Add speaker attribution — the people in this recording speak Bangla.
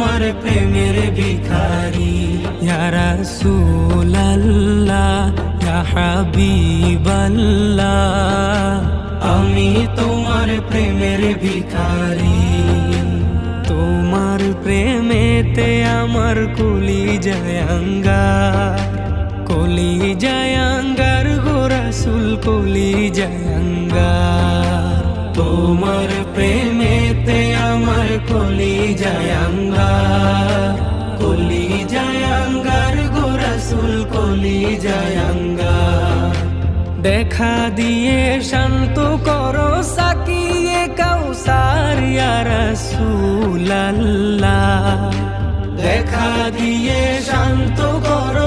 Speaker 1: তোমার প্রেমের ভিখারি। ইয়া রাসূলাল্লাহ ইয়া হাবিবাল্লাহ, আমি তোমার প্রেমের ভিখারি। তোমার প্রেমেতে আমার কলিজায় আঙ্গার, কলিজায় আঙ্গার গো রাসূল, কলিজায় আঙ্গার। তোমার প্রেমেতে আমার কলিজায় আঙ্গার, কলিজায় আঙ্গার গো রাসূল, কলিজায় আঙ্গার। দেখা দিয়ে শান্ত করো সাকিয়ে কাউসার ইয়া রাসূলাল্লাহ, দেখা দিয়ে শান্ত করো